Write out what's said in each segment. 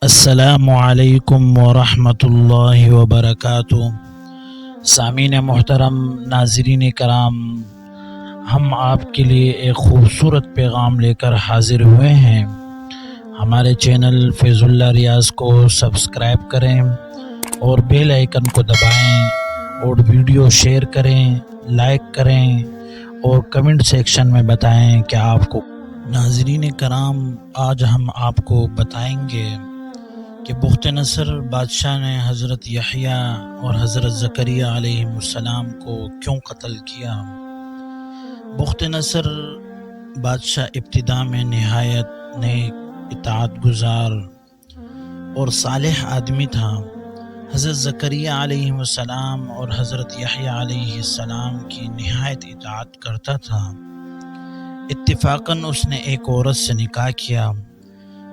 السلام علیکم ورحمۃ اللہ وبرکاتہ۔ سامعین محترم، ناظرین کرام، ہم آپ کے لیے ایک خوبصورت پیغام لے کر حاضر ہوئے ہیں۔ ہمارے چینل فیض اللہ ریاض کو سبسکرائب کریں اور بیل آئیکن کو دبائیں اور ویڈیو شیئر کریں، لائک کریں اور کمنٹ سیکشن میں بتائیں کہ آپ کو۔ ناظرین کرام، آج ہم آپ کو بتائیں گے کہ بخت نصر بادشاہ نے حضرت یحییٰ اور حضرت زکریا علیہ السلام کو کیوں قتل کیا۔ بخت نصر بادشاہ ابتدا میں نہایت نیک، اطاعت گزار اور صالح آدمی تھا۔ حضرت زکریا علیہ السلام اور حضرت یحییٰ علیہ السلام کی نہایت اطاعت کرتا تھا۔ اتفاقاً اس نے ایک عورت سے نکاح کیا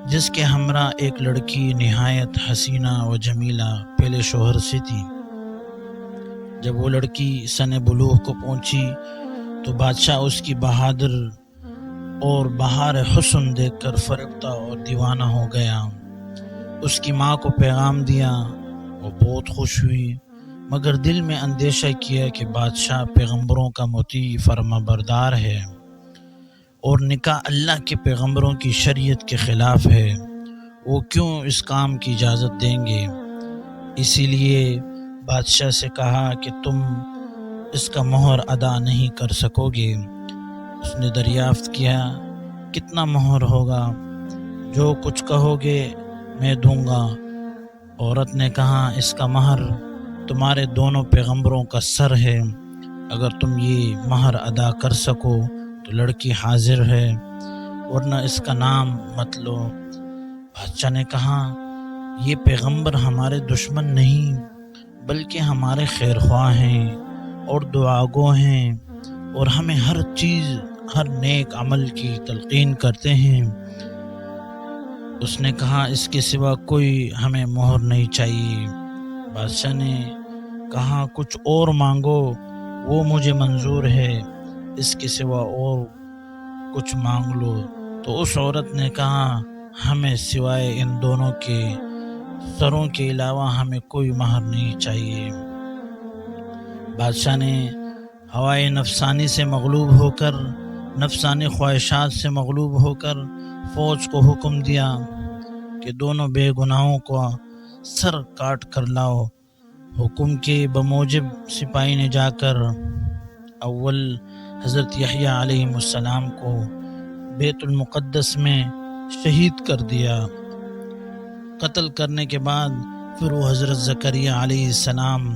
جس کے ہمراہ ایک لڑکی نہایت حسینہ و جمیلہ پہلے شوہر سے تھی۔ جب وہ لڑکی سن بلوغ کو پہنچی تو بادشاہ اس کی بہادر اور بہار حسن دیکھ کر فریفتہ اور دیوانہ ہو گیا۔ اس کی ماں کو پیغام دیا، وہ بہت خوش ہوئی، مگر دل میں اندیشہ کیا کہ بادشاہ پیغمبروں کا مطیع فرما بردار ہے اور نکاح اللہ کے پیغمبروں کی شریعت کے خلاف ہے، وہ کیوں اس کام کی اجازت دیں گے۔ اسی لیے بادشاہ سے کہا کہ تم اس کا مہر ادا نہیں کر سکو گے۔ اس نے دریافت کیا کتنا مہر ہوگا؟ جو کچھ کہو گے میں دوں گا۔ عورت نے کہا اس کا مہر تمہارے دونوں پیغمبروں کا سر ہے، اگر تم یہ مہر ادا کر سکو تو لڑکی حاضر ہے، ورنہ اس کا نام مت لو۔ بادشاہ نے کہا یہ پیغمبر ہمارے دشمن نہیں بلکہ ہمارے خیر خواہ ہیں اور دعاگو ہیں اور ہمیں ہر چیز، ہر نیک عمل کی تلقین کرتے ہیں۔ اس نے کہا اس کے سوا کوئی ہمیں مہر نہیں چاہیے۔ بادشاہ نے کہا کچھ اور مانگو، وہ مجھے منظور ہے، اس کے سوا اور کچھ مانگ لو۔ تو اس عورت نے کہا ہمیں سوائے ان دونوں کے سروں کے علاوہ ہمیں کوئی مہر نہیں چاہیے۔ بادشاہ نے ہوائے نفسانی سے مغلوب ہو کر، نفسانی خواہشات سے مغلوب ہو کر فوج کو حکم دیا کہ دونوں بے گناہوں کو سر کاٹ کر لاؤ۔ حکم کے بموجب سپاہی نے جا کر اول حضرت یحییٰ علیہ السلام کو بیت المقدس میں شہید کر دیا۔ قتل کرنے کے بعد پھر وہ حضرت زکریا علیہ السلام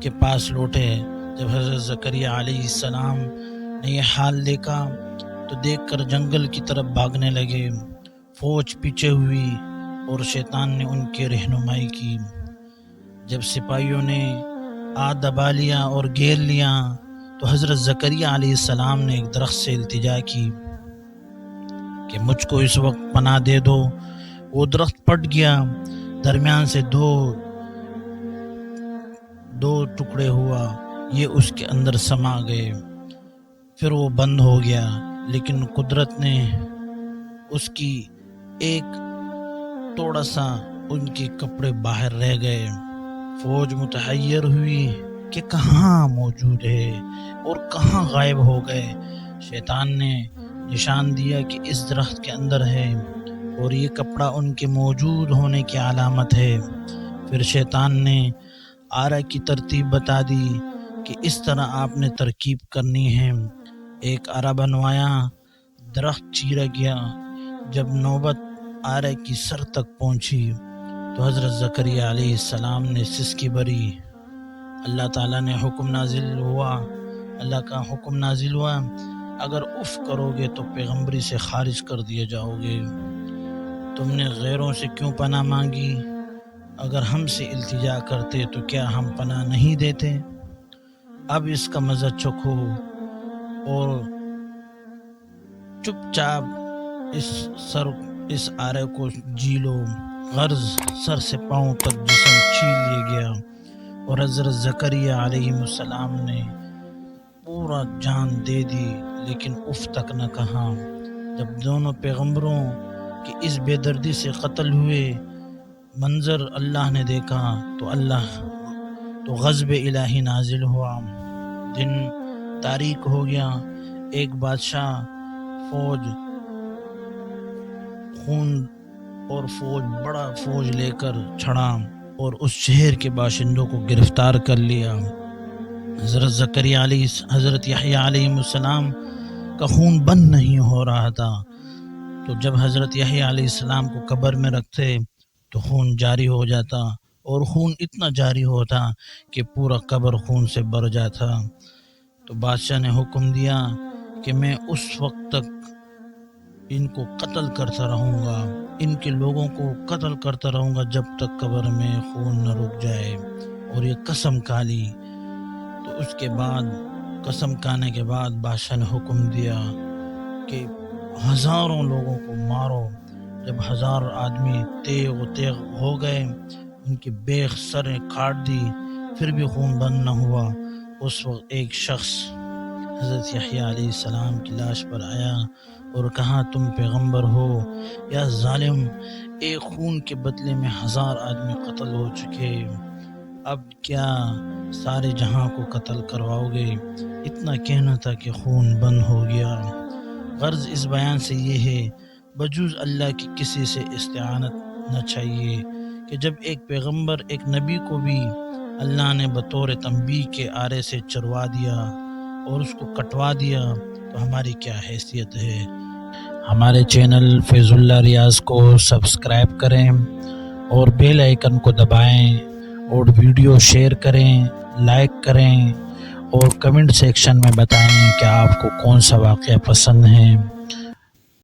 کے پاس لوٹے۔ جب حضرت زکریا علیہ السلام نے یہ حال دیکھا تو دیکھ کر جنگل کی طرف بھاگنے لگے۔ فوج پیچھے ہوئی اور شیطان نے ان کی رہنمائی کی۔ جب سپاہیوں نے دبا لیا اور گھیر لیا تو حضرت زکریا علیہ السلام نے ایک درخت سے التجا کی کہ مجھ کو اس وقت پناہ دے دو۔ وہ درخت پھٹ گیا، درمیان سے دو ٹکڑے ہوا، یہ اس کے اندر سما گئے، پھر وہ بند ہو گیا، لیکن قدرت نے اس کی ایک تھوڑا سا ان کے کپڑے باہر رہ گئے۔ فوج متحیر ہوئی کہ کہاں موجود ہے اور کہاں غائب ہو گئے۔ شیطان نے نشان دیا کہ اس درخت کے اندر ہے اور یہ کپڑا ان کے موجود ہونے کی علامت ہے۔ پھر شیطان نے آرا کی ترتیب بتا دی کہ اس طرح آپ نے ترکیب کرنی ہے۔ ایک آرا بنوایا، درخت چیرا گیا۔ جب نوبت آرے کی سر تک پہنچی تو حضرت زکریا علیہ السلام نے سسکی بری۔ اللہ تعالیٰ نے حکم نازل ہوا، اللہ کا حکم نازل ہوا اگر اف کرو گے تو پیغمبری سے خارج کر دیے جاؤ گے۔ تم نے غیروں سے کیوں پناہ مانگی؟ اگر ہم سے التجا کرتے تو کیا ہم پناہ نہیں دیتے؟ اب اس کا مزہ چکھو اور چپ چاپ اس آرے کو جی لو۔ غرض سر سے پاؤں تک جسم چھیل لیا گیا اور حضرت زکریا علیہ السلام نے پورا جان دے دی، لیکن اف تک نہ کہا۔ جب دونوں پیغمبروں کہ اس بے دردی سے قتل ہوئے منظر اللہ نے دیکھا تو غضب الہی نازل ہوا، دن تاریک ہو گیا، ایک بادشاہ بڑا فوج لے کر چھڑا اور اس شہر کے باشندوں کو گرفتار کر لیا۔ حضرت یحییٰ علیہ السلام کا خون بند نہیں ہو رہا تھا، تو جب حضرت یحییٰ علیہ السلام کو قبر میں رکھتے تو خون جاری ہو جاتا، اور خون اتنا جاری ہوتا کہ پورا قبر خون سے بھر جاتا۔ تو بادشاہ نے حکم دیا کہ میں اس وقت تک ان کو قتل کرتا رہوں گا، ان کے لوگوں کو قتل کرتا رہوں گا جب تک قبر میں خون نہ رک جائے، اور یہ قسم کھا لی۔ تو اس کے بعد قسم کھانے کے بعد بادشاہ نے حکم دیا کہ ہزاروں لوگوں کو مارو۔ جب 1000 آدمی تیغ ہو گئے، ان کی بیخ سریں کاٹ دی، پھر بھی خون بند نہ ہوا۔ اس وقت ایک شخص حضرت یحییٰ علیہ السلام کی لاش پر آیا اور کہا تم پیغمبر ہو یا ظالم، ایک خون کے بدلے میں 1000 آدمی قتل ہو چکے، اب کیا سارے جہاں کو قتل کرواؤ گے؟ اتنا کہنا تھا کہ خون بند ہو گیا۔ غرض اس بیان سے یہ ہے بجوز اللہ کی کسی سے استعانت نہ چاہیے، کہ جب ایک پیغمبر ایک نبی کو بھی اللہ نے بطور تنبیہ کے آرے سے چروا دیا اور اس کو کٹوا دیا تو ہماری کیا حیثیت ہے۔ ہمارے چینل فیض اللہ ریاض کو سبسکرائب کریں اور بیل آئیکن کو دبائیں، اور ویڈیو شیئر کریں، لائک کریں، اور کمنٹ سیکشن میں بتائیں کہ آپ کو کون سا واقعہ پسند ہے۔